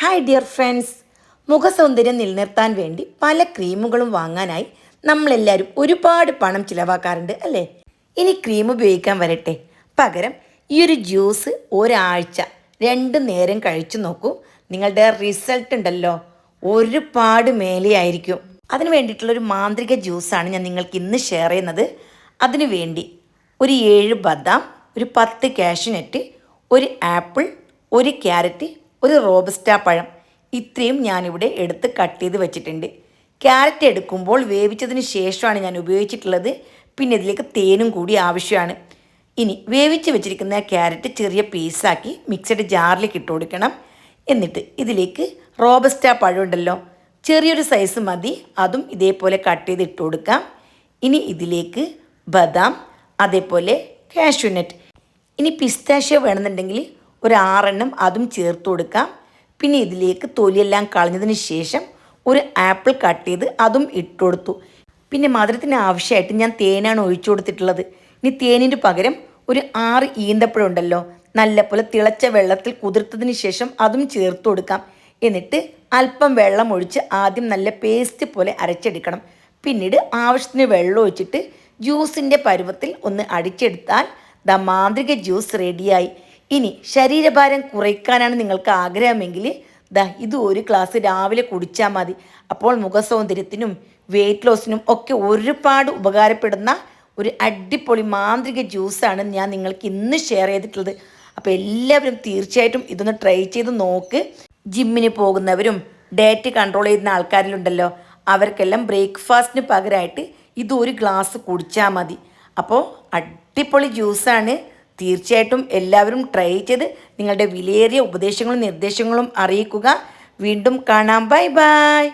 Hi dear friends, മുഖസൗന്ദര്യം നിലനിർത്താൻ വേണ്ടി പല ക്രീമുകളും വാങ്ങാനായി നമ്മളെല്ലാവരും ഒരുപാട് പണം ചിലവാക്കാറുണ്ട് അല്ലേ? ഇനി ക്രീം ഉപയോഗിക്കാൻ വരട്ടെ, പകരം ഈ ഒരു ജ്യൂസ് ഒരാഴ്ച 2 നേരം കഴിച്ചു നോക്കൂ. നിങ്ങളുടെ റിസൾട്ട് ഉണ്ടല്ലോ ഒരുപാട് മേലെയായിരിക്കും. അതിന് വേണ്ടിയിട്ടുള്ളൊരു മാന്ത്രിക ജ്യൂസാണ് ഞാൻ നിങ്ങൾക്ക് ഇന്ന് ഷെയർ ചെയ്യുന്നത്. അതിനു വേണ്ടി ഒരു 7 ബദാം, ഒരു 10 കാഷ്യൂനട്ട്, ഒരു ആപ്പിൾ, ഒരു ക്യാരറ്റ്, ഒരു റോബസ്റ്റ പഴം, ഇത്രയും ഞാനിവിടെ എടുത്ത് കട്ട് ചെയ്ത് വെച്ചിട്ടുണ്ട്. ക്യാരറ്റ് എടുക്കുമ്പോൾ വേവിച്ചതിന് ശേഷമാണ് ഞാൻ ഉപയോഗിച്ചിട്ടുള്ളത്. പിന്നെ ഇതിലേക്ക് തേനും കൂടി ആവശ്യമാണ്. ഇനി വേവിച്ച് വെച്ചിരിക്കുന്ന ക്യാരറ്റ് ചെറിയ പീസാക്കി മിക്സഡ് ജാറിലേക്ക് ഇട്ട് കൊടുക്കണം. എന്നിട്ട് ഇതിലേക്ക് റോബസ്റ്റ പഴം ഉണ്ടല്ലോ, ചെറിയൊരു സൈസ് മതി, അതും ഇതേപോലെ കട്ട് ചെയ്ത് ഇട്ട് കൊടുക്കാം. ഇനി ഇതിലേക്ക് ബദാം, അതേപോലെ കാഷ്യൂനട്ട്, ഇനി പിസ്താഷ്യോ വേണമെന്നുണ്ടെങ്കിൽ ഒരു 6 എണ്ണം അതും ചേർത്ത് കൊടുക്കാം. പിന്നെ ഇതിലേക്ക് തൊലിയെല്ലാം കളഞ്ഞതിന് ശേഷം ഒരു ആപ്പിൾ കട്ട് ചെയ്ത് അതും ഇട്ട് കൊടുത്തു. പിന്നെ മധുരത്തിന് ആവശ്യമായിട്ട് ഞാൻ തേനാണ് ഒഴിച്ചു കൊടുത്തിട്ടുള്ളത്. ഇനി തേനിന് പകരം ഒരു 6 ഈന്തപ്പഴം ഉണ്ടല്ലോ, നല്ലപോലെ തിളച്ച വെള്ളത്തിൽ കുതിർത്തതിന് ശേഷം അതും ചേർത്ത് കൊടുക്കാം. എന്നിട്ട് അല്പം വെള്ളം ഒഴിച്ച് ആദ്യം നല്ല പേസ്റ്റ് പോലെ അരച്ചെടുക്കണം. പിന്നീട് ആവശ്യത്തിന് വെള്ളം ഒഴിച്ചിട്ട് ജ്യൂസിൻ്റെ പരുവത്തിൽ ഒന്ന് അടിച്ചെടുത്താൽ മാന്ത്രിക ജ്യൂസ് റെഡിയായി. ഇനി ശരീരഭാരം കുറയ്ക്കാനാണ് നിങ്ങൾക്ക് ആഗ്രഹമെങ്കിൽ ഇത് ഒരു ഗ്ലാസ് രാവിലെ കുടിച്ചാൽ മതി. അപ്പോൾ മുഖസൗന്ദര്യത്തിനും വെയിറ്റ് ലോസിനും ഒക്കെ ഒരുപാട് ഉപകാരപ്പെടുന്ന ഒരു അടിപൊളി മാന്ത്രിക ജ്യൂസാണ് ഞാൻ നിങ്ങൾക്ക് ഇന്ന് ഷെയർ ചെയ്തിട്ടുള്ളത്. അപ്പോൾ എല്ലാവരും തീർച്ചയായിട്ടും ഇതൊന്ന് ട്രൈ ചെയ്ത് നോക്ക്. ജിമ്മിന് പോകുന്നവരും ഡയറ്റ് കൺട്രോൾ ചെയ്യുന്ന ആൾക്കാരിലുണ്ടല്ലോ, അവർക്കെല്ലാം ബ്രേക്ക്ഫാസ്റ്റിന് പകരമായിട്ട് ഇത് ഒരു ഗ്ലാസ് കുടിച്ചാൽ മതി. അപ്പോൾ അടിപൊളി ജ്യൂസാണ്. തീർച്ചയായിട്ടും എല്ലാവരും ട്രൈ ചെയ്ത് നിങ്ങളുടെ വിലയേറിയ ഉപദേശങ്ങളും നിർദ്ദേശങ്ങളും അറിയിക്കുക. വീണ്ടും കാണാം. Bye bye.